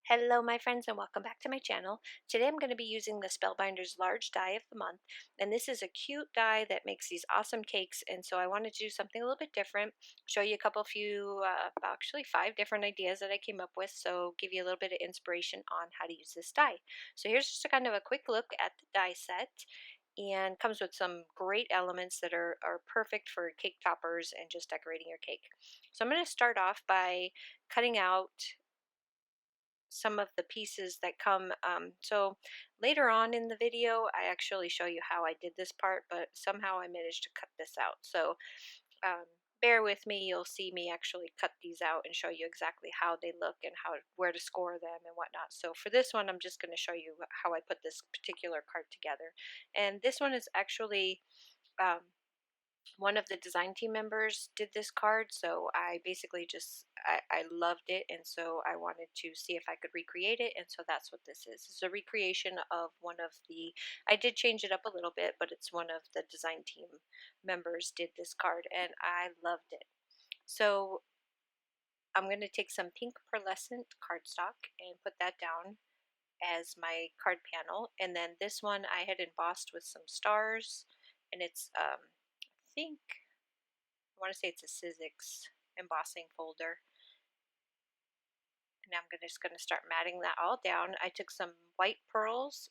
Hello, my friends, and welcome back to my channel. Today I'm going to be using the Spellbinders Large Die of the Month, and this is a cute die that makes these awesome cakes, and so I wanted to do something a little bit different, show you actually 5 different ideas that I came up with, so give you a little bit of inspiration on how to use this die. So here's just a kind of a quick look at the die set, and comes with some great elements that are perfect for cake toppers and just decorating your cake. So I'm going to start off by cutting out some of the pieces that come. So later on in the video, I actually show you how I did this part, but somehow I managed to cut this out. So um, bear with me. You'll see me actually cut these out and show you exactly how they look and where to score them and whatnot. So for this one, I'm just going to show you how I put this particular card together. And this one is actually um, one of the design team members did this card, so I basically I loved it, and so I wanted to see if I could recreate it, and so that's what this is. It's a recreation of one of the, I did change it up a little bit, but it's one of the design team members did this card, and I loved it. So I'm going to take some pink pearlescent cardstock and put that down as my card panel, and then this one I had embossed with some stars, and it's I think I want to say it's a Sizzix embossing folder. And I'm just going to start matting that all down. I took some white pearls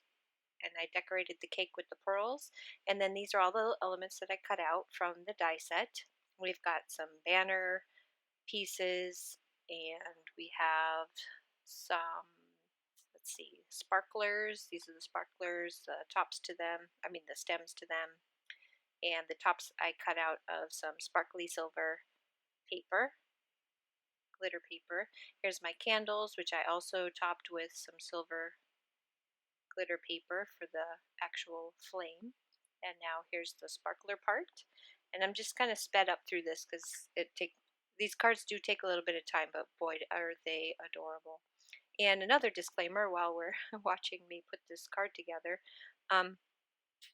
and I decorated the cake with the pearls. And then these are all the elements that I cut out from the die set. We've got some banner pieces, and we have some, let's see, sparklers. These are the sparklers, the tops to them, the stems to them. And the tops I cut out of some sparkly silver paper, glitter paper. Here's my candles, which I also topped with some silver glitter paper for the actual flame. And now here's the sparkler part. And I'm just kind of sped up through this because these cards do take a little bit of time, but boy, are they adorable. And another disclaimer while we're watching me put this card together,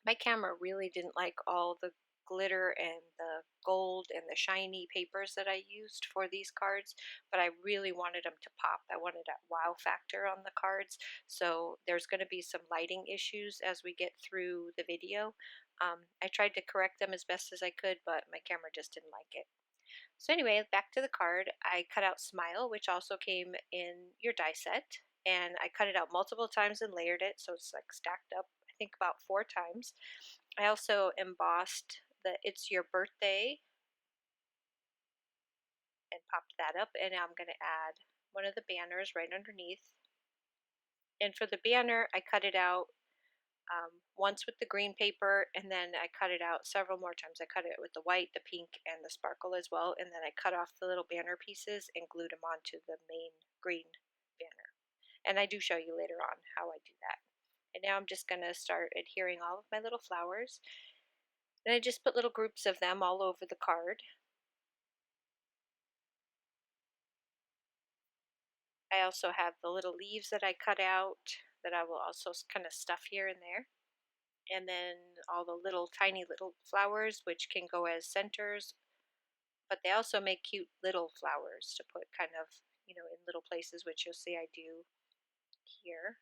my camera really didn't like all the glitter and the gold and the shiny papers that I used for these cards, but I really wanted them to pop. I wanted a wow factor on the cards, so there's going to be some lighting issues as we get through the video. I tried to correct them as best as I could, but my camera just didn't like it. So anyway, back to the card. I cut out Smile, which also came in your die set, and I cut it out multiple times and layered it, so it's like stacked up, I think about 4 times. I also embossed the It's Your Birthday and popped that up, and now I'm going to add one of the banners right underneath. And for the banner, I cut it out once with the green paper, and then I cut it out several more times. I cut it with the white, the pink, and the sparkle as well, and then I cut off the little banner pieces and glued them onto the main green banner. And I do show you later on how I do that. And now I'm just going to start adhering all of my little flowers. And I just put little groups of them all over the card. I also have the little leaves that I cut out that I will also kind of stuff here and there. And then all the little tiny little flowers, which can go as centers, but they also make cute little flowers to put kind of, in little places, which you'll see I do here.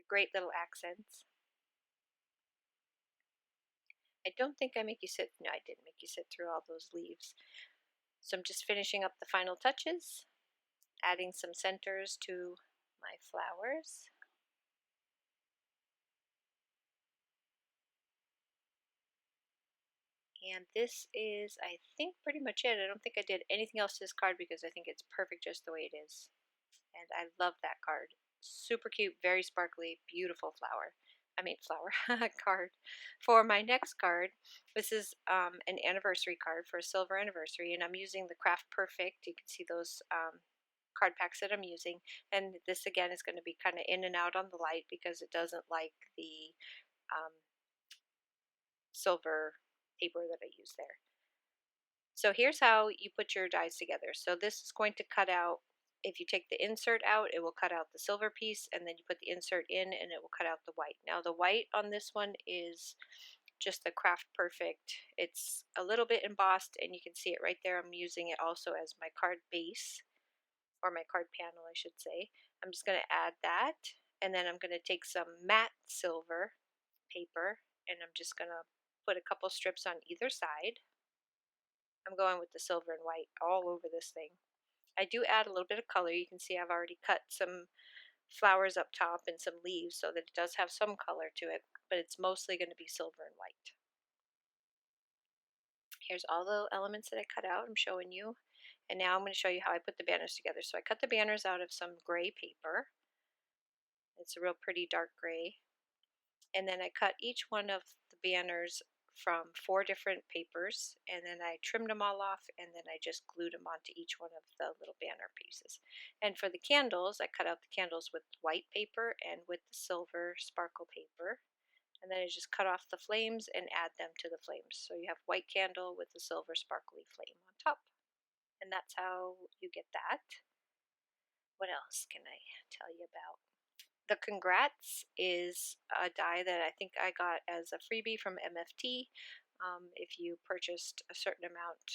Great little accents. I don't think I make you sit, no, I didn't make you sit through all those leaves. So I'm just finishing up the final touches, adding some centers to my flowers. And this is, I think, pretty much it. I don't think I did anything else to this card because I think it's perfect just the way it is. And I love that card. Super cute, very sparkly, beautiful flower. Card. For my next card, this is an anniversary card for a silver anniversary, and I'm using the Craft Perfect. You can see those card packs that I'm using, and this again is going to be kind of in and out on the light because it doesn't like the silver paper that I use there. So here's how you put your dies together. So this is going to cut out, if you take the insert out, it will cut out the silver piece, and then you put the insert in and it will cut out the white. Now the white on this one is just the Craft Perfect. It's a little bit embossed, and you can see it right there. I'm using it also as my card base. or my card panel, I should say. I'm just going to add that, and then I'm going to take some matte silver paper, and I'm just going to put a couple strips on either side. I'm going with the silver and white all over this thing. I do add a little bit of color. You can see I've already cut some flowers up top and some leaves so that it does have some color to it, but it's mostly going to be silver and white. Here's all the elements that I cut out. I'm showing you. And now I'm going to show you how I put the banners together. So I cut the banners out of some gray paper. It's a real pretty dark gray. And then I cut each one of the banners from 4 different papers, and then I trimmed them all off, and then I just glued them onto each one of the little banner pieces. And for the candles, I cut out the candles with white paper and with the silver sparkle paper. And then I just cut off the flames and add them to the flames. So you have white candle with the silver sparkly flame on top. And that's how you get that. What else can I tell you about? The Congrats is a die that I think I got as a freebie from MFT. If you purchased a certain amount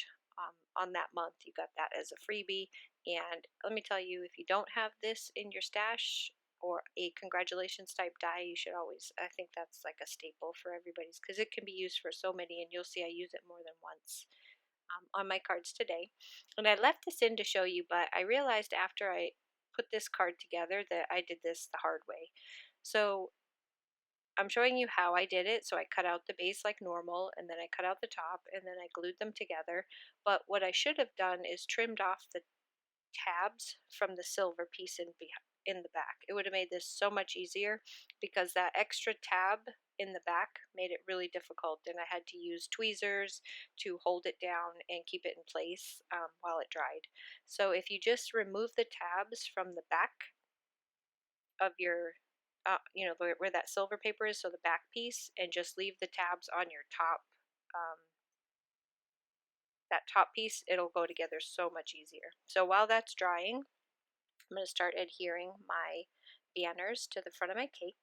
on that month, you got that as a freebie. And let me tell you, if you don't have this in your stash or a congratulations type die, you should always, I think that's like a staple for everybody's, because it can be used for so many, and you'll see I use it more than once on my cards today. And I left this in to show you, but I realized after I put this card together that I did this the hard way. So I'm showing you how I did it. So I cut out the base like normal, and then I cut out the top, and then I glued them together. But what I should have done is trimmed off the tabs from the silver piece in the back. It would have made this so much easier, because that extra tab in the back made it really difficult, and I had to use tweezers to hold it down and keep it in place while it dried. So if you just remove the tabs from the back of your where that silver paper is, so the back piece, and just leave the tabs on your top, that top piece, it'll go together so much easier. So while that's drying, I'm going to start adhering my banners to the front of my cake.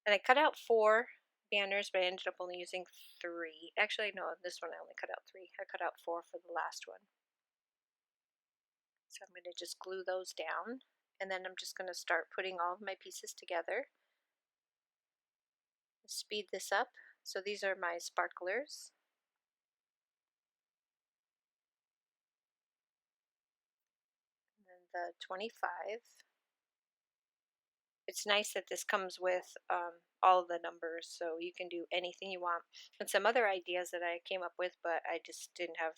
And I cut out 4 banners, but I ended up only using 3. Actually, no, this one I only cut out 3. I cut out 4 for the last one. So I'm going to just glue those down, and then I'm just going to start putting all of my pieces together. Speed this up. So these are my sparklers. And then the 25. It's nice that this comes with all of the numbers, so you can do anything you want. And some other ideas that I came up with, but I just didn't have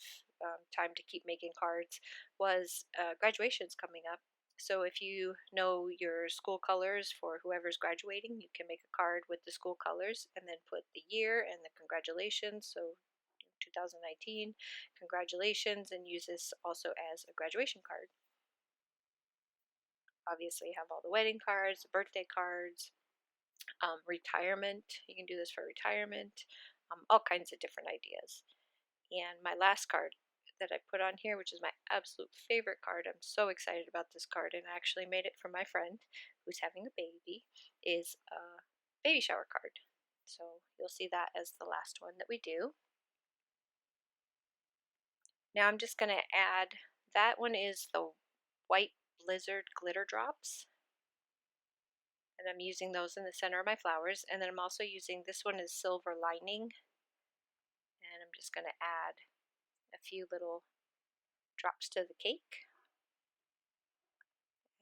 time to keep making cards, was graduation's coming up. So if you know your school colors for whoever's graduating, you can make a card with the school colors and then put the year and the congratulations. So 2019, congratulations, and use this also as a graduation card. Obviously, have all the wedding cards, the birthday cards, retirement. You can do this for retirement, all kinds of different ideas. And my last card that I put on here, which is my absolute favorite card, I'm so excited about this card, and I actually made it for my friend who's having a baby, is a baby shower card. So you'll see that as the last one that we do. Now I'm just going to add, that one is the White Blizzard glitter drops, and I'm using those in the center of my flowers. And then I'm also using, this one is Silver Lining, and I'm just going to add a few little drops to the cake.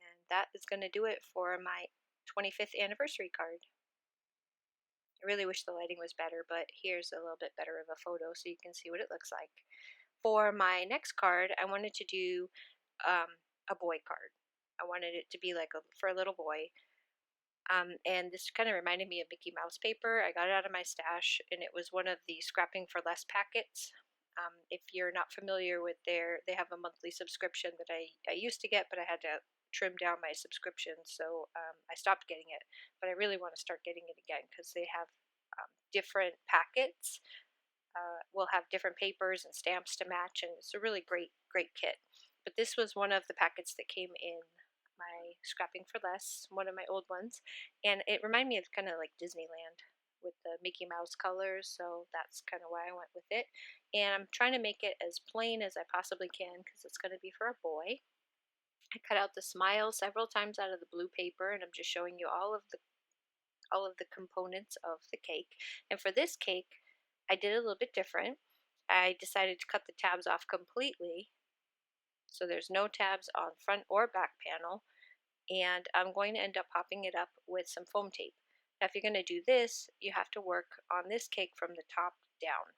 And that is going to do it for my 25th anniversary card. I really wish the lighting was better, but here's a little bit better of a photo so you can see what it looks like. For my next card, I wanted to do a boy card. I wanted it to be like for a little boy. And this kind of reminded me of Mickey Mouse paper. I got it out of my stash, and it was one of the Scrapping for Less packets. If you're not familiar with they have a monthly subscription that I used to get, but I had to trim down my subscription, so I stopped getting it. But I really want to start getting it again, because they have different packets. Will have different papers and stamps to match, and it's a really great kit. But this was one of the packets that came in my Scrapping for Less, one of my old ones, and it reminded me of kind of like Disneyland with the Mickey Mouse colors, so that's kind of why I went with it. And I'm trying to make it as plain as I possibly can, because it's going to be for a boy. I cut out the smile several times out of the blue paper, and I'm just showing you all of the components of the cake. And for this cake, I did a little bit different. I decided to cut the tabs off completely, so there's no tabs on front or back panel, and I'm going to end up popping it up with some foam tape. Now, if you're going to do this, you have to work on this cake from the top down,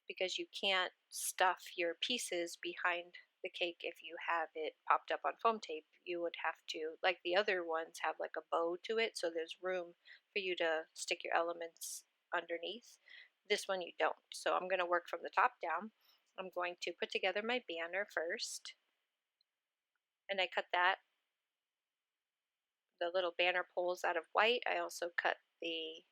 because you can't stuff your pieces behind the cake if you have it popped up on foam tape. You would have to, like the other ones, have like a bow to it, so there's room for you to stick your elements underneath. This one you don't. So I'm going to work from the top down. I'm going to put together my banner first, and I cut the little banner poles out of white. I also cut the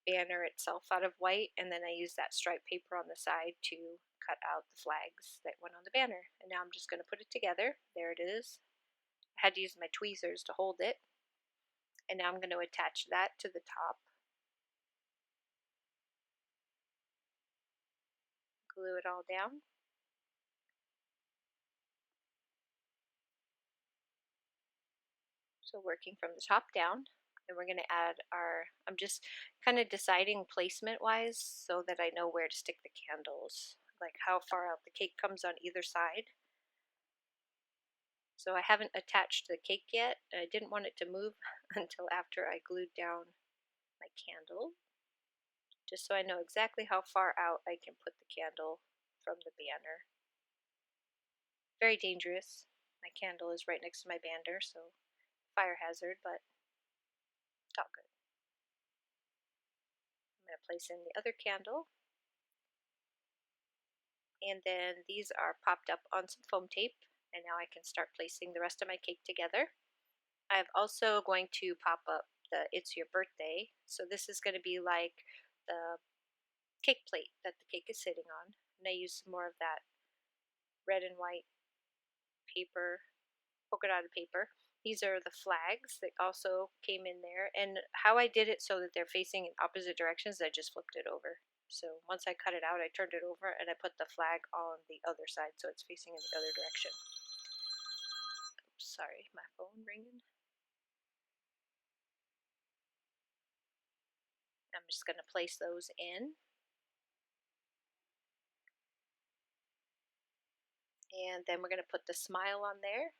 banner itself out of white, and then I used that striped paper on the side to cut out the flags that went on the banner. And now I'm just going to put it together. There it is. I had to use my tweezers to hold it. And now I'm going to attach that to the top. Glue it all down. So working from the top down. And we're going to add I'm just kind of deciding placement wise so that I know where to stick the candles, like how far out the cake comes on either side. So I haven't attached the cake yet, and I didn't want it to move until after I glued down my candle, just so I know exactly how far out I can put the candle from the banner. Very dangerous. My candle is right next to my banner, so fire hazard, but it's all good. I'm going to place in the other candle, and then these are popped up on some foam tape, and now I can start placing the rest of my cake together. I'm also going to pop up the It's Your Birthday. So this is going to be like the cake plate that the cake is sitting on. And I used some more of that red and white paper, polka dotted paper. These are the flags that also came in there. And how I did it so that they're facing in opposite directions, I just flipped it over. So once I cut it out, I turned it over and I put the flag on the other side so it's facing in the other direction. Oops, sorry, my phone ringing. I'm just going to place those in. And then we're going to put the smile on there.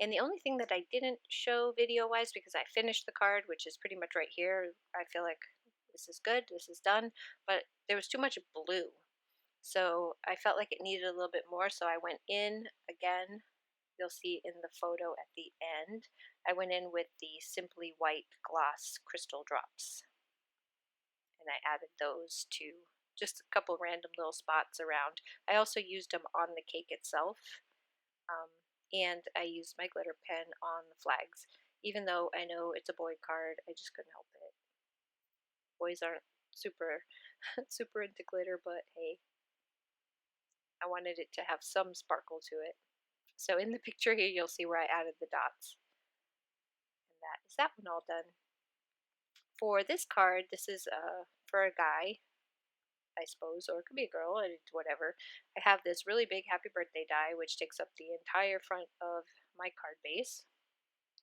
And the only thing that I didn't show video wise, because I finished the card, which is pretty much right here, I feel like this is good, this is done, but there was too much blue. So I felt like it needed a little bit more, so I went in again. You'll see in the photo at the end, I went in with the Simply White Gloss Crystal Drops. And I added those to just a couple random little spots around. I also used them on the cake itself, and I used my glitter pen on the flags. Even though I know it's a boy card, I just couldn't help it. Boys aren't super super into glitter, but hey, I wanted it to have some sparkle to it. So in the picture here, you'll see where I added the dots. And that is that one all done. For this card, this is for a guy, I suppose, or it could be a girl, whatever. I have this really big happy birthday die, which takes up the entire front of my card base.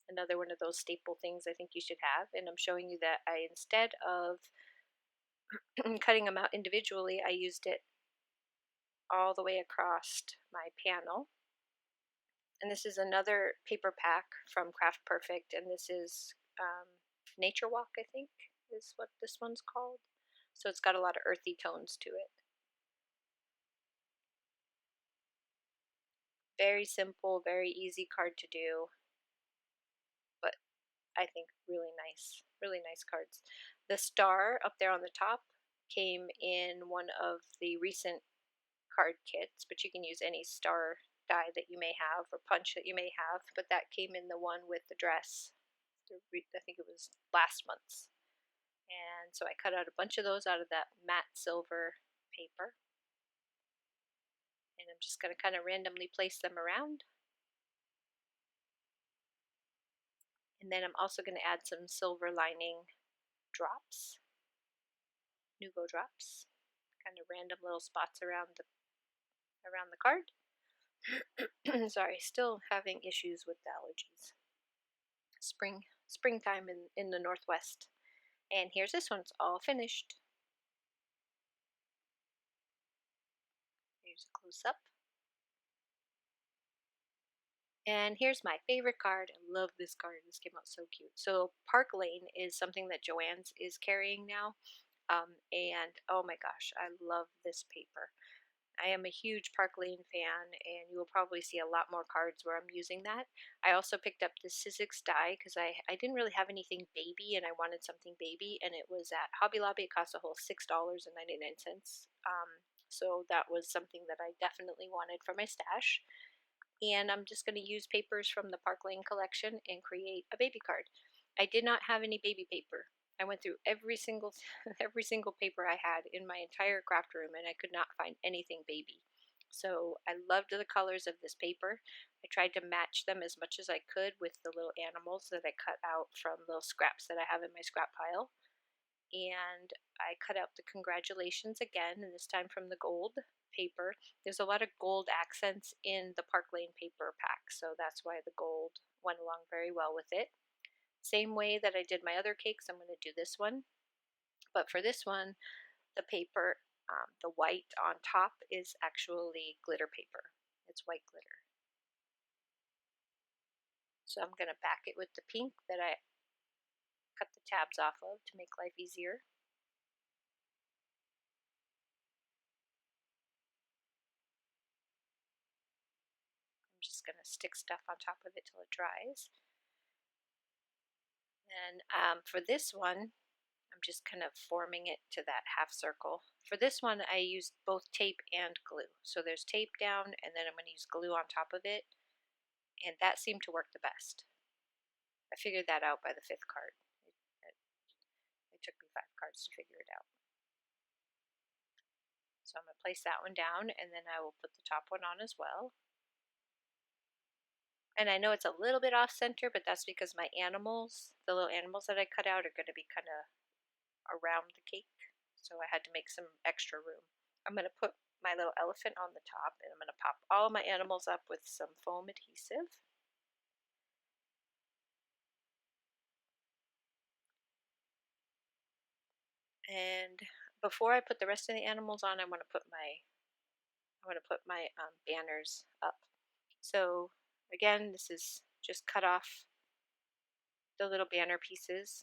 Another one of those staple things I think you should have. And I'm showing you that I, instead of cutting them out individually, I used it all the way across my panel. And this is another paper pack from Craft Perfect, and this is Nature Walk, I think, is what this one's called. So it's got a lot of earthy tones to it. Very simple, very easy card to do, but I think really nice cards. The star up there on the top came in one of the recent card kits, but you can use any star die that you may have or punch that you may have, but that came in the one with the dress. I think it was last month's. And so I cut out a bunch of those out of that matte silver paper. And I'm just going to kind of randomly place them around. And then I'm also going to add some silver lining drops, Nuvo drops, kind of random little spots around the card. Sorry, still having issues with the allergies. Springtime in the Northwest. And here's this one. It's all finished. Here's a close up. And here's my favorite card. I love this card. This came out so cute. So Park Lane is something that Joann's is carrying now. And oh my gosh, I love this paper. I am a huge Park Lane fan, and you will probably see a lot more cards where I'm using that. I also picked up the Sizzix die because I didn't really have anything baby, and I wanted something baby, and it was at Hobby Lobby. It cost a whole $6.99. So that was something that I definitely wanted for my stash. And I'm just going to use papers from the Park Lane collection and create a baby card. I did not have any baby paper. I went through every single every single paper I had in my entire craft room, and I could not find anything baby. So I loved the colors of this paper. I tried to match them as much as I could with the little animals that I cut out from little scraps that I have in my scrap pile. And I cut out the congratulations again, and this time from the gold paper. There's a lot of gold accents in the Park Lane paper pack, so that's why the gold went along very well with it. Same way that I did my other cakes, I'm going to do this one. But for this one, the paper, the white on top is actually glitter paper. It's white glitter. So I'm going to back it with the pink that I cut the tabs off of to make life easier. I'm just going to stick stuff on top of it till it dries. And for this one, I'm just kind of forming it to that half circle. For this one, I used both tape and glue. So there's tape down, and then I'm going to use glue on top of it, and that seemed to work the best. I figured that out by the 5th card. It took me 5 cards to figure it out. So I'm going to place that one down, and then I will put the top one on as well. And I know it's a little bit off center, but that's because my animals, the little animals that I cut out, are going to be kind of around the cake. So I had to make some extra room. I'm going to put my little elephant on the top, and I'm going to pop all my animals up with some foam adhesive. And before I put the rest of the animals on, I want to put my banners up. So again, this is just cut off the little banner pieces,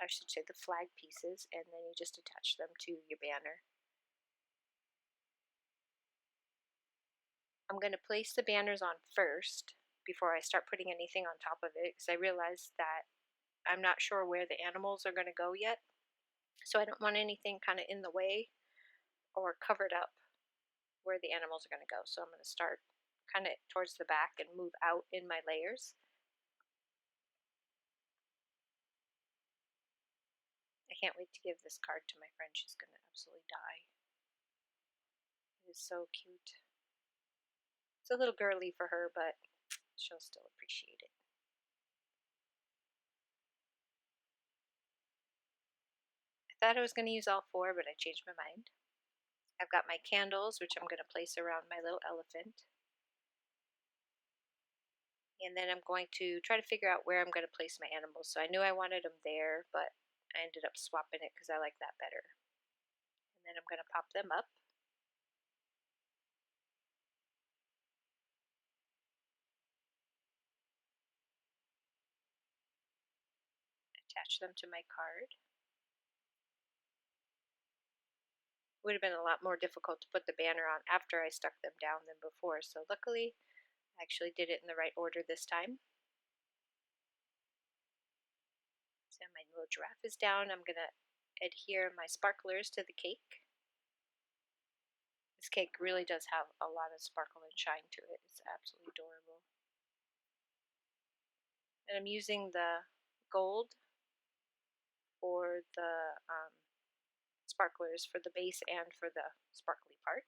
I should say the flag pieces, and then you just attach them to your banner. I'm going to place the banners on first before I start putting anything on top of it, because I realized that I'm not sure where the animals are going to go yet. So I don't want anything kind of in the way or covered up where the animals are going to go. So I'm going to start kind of towards the back and move out in my layers. I can't wait to give this card to my friend. She's going to absolutely die. It is so cute. It's a little girly for her, but she'll still appreciate it. I thought I was going to use all 4, but I changed my mind. I've got my candles, which I'm going to place around my little elephant. And then I'm going to try to figure out where I'm going to place my animals. So I knew I wanted them there, but I ended up swapping it because I like that better. And then I'm going to pop them up. Attach them to my card. It would have been a lot more difficult to put the banner on after I stuck them down than before. So luckily, I actually did it in the right order this time. So my little giraffe is down. I'm going to adhere my sparklers to the cake. This cake really does have a lot of sparkle and shine to it. It's absolutely adorable. And I'm using the gold for the sparklers for the base and for the sparkly part.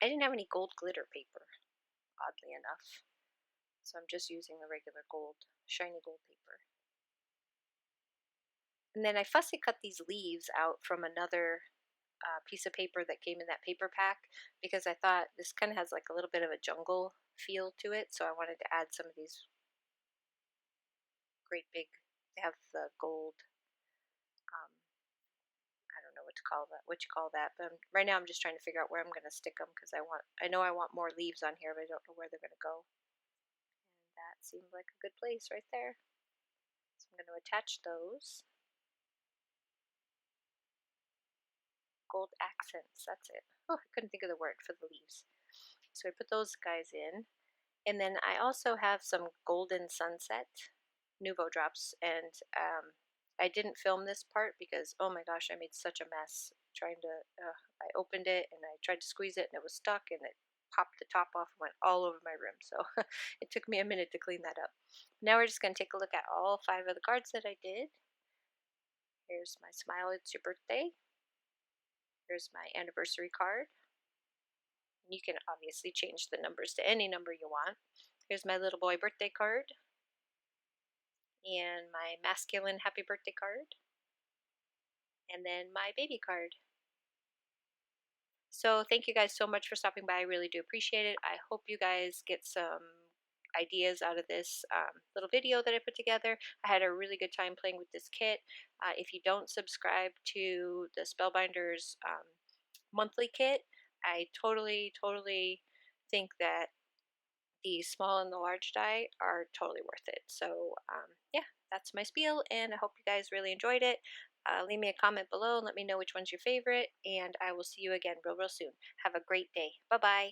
I didn't have any gold glitter paper, oddly enough. So I'm just using the regular gold, shiny gold paper. And then I fussy cut these leaves out from another piece of paper that came in that paper pack because I thought this kind of has like a little bit of a jungle feel to it. So I wanted to add some of these great big, they have the gold, um, I don't know what to call that, what you call that. But right now I'm just trying to figure out where I'm going to stick them because I know I want more leaves on here, but I don't know where they're going to go. And that seemed like a good place right there. So I'm going to attach those. Gold accents, that's it. Oh, I couldn't think of the word for the leaves. So I put those guys in. And then I also have some Golden Sunset Nuvo drops. And I didn't film this part because, oh my gosh, I made such a mess trying to, I opened it and I tried to squeeze it and it was stuck and it popped the top off and went all over my room. So it took me a minute to clean that up. Now we're just going to take a look at all 5 of the cards that I did. Here's my Smile, It's Your Birthday. Here's my anniversary card. You can obviously change the numbers to any number you want. Here's my little boy birthday card and my masculine happy birthday card and then my baby card. So thank you guys so much for stopping by. I really do appreciate it. I hope you guys get some ideas out of this little video that I put together. I had a really good time playing with this kit. If you don't subscribe to the Spellbinders monthly kit, I totally think that the small and the large die are totally worth it. So yeah, that's my spiel, and I hope you guys really enjoyed it. Leave me a comment below and let me know which one's your favorite, and I will see you again real soon. Have a great day. Bye bye.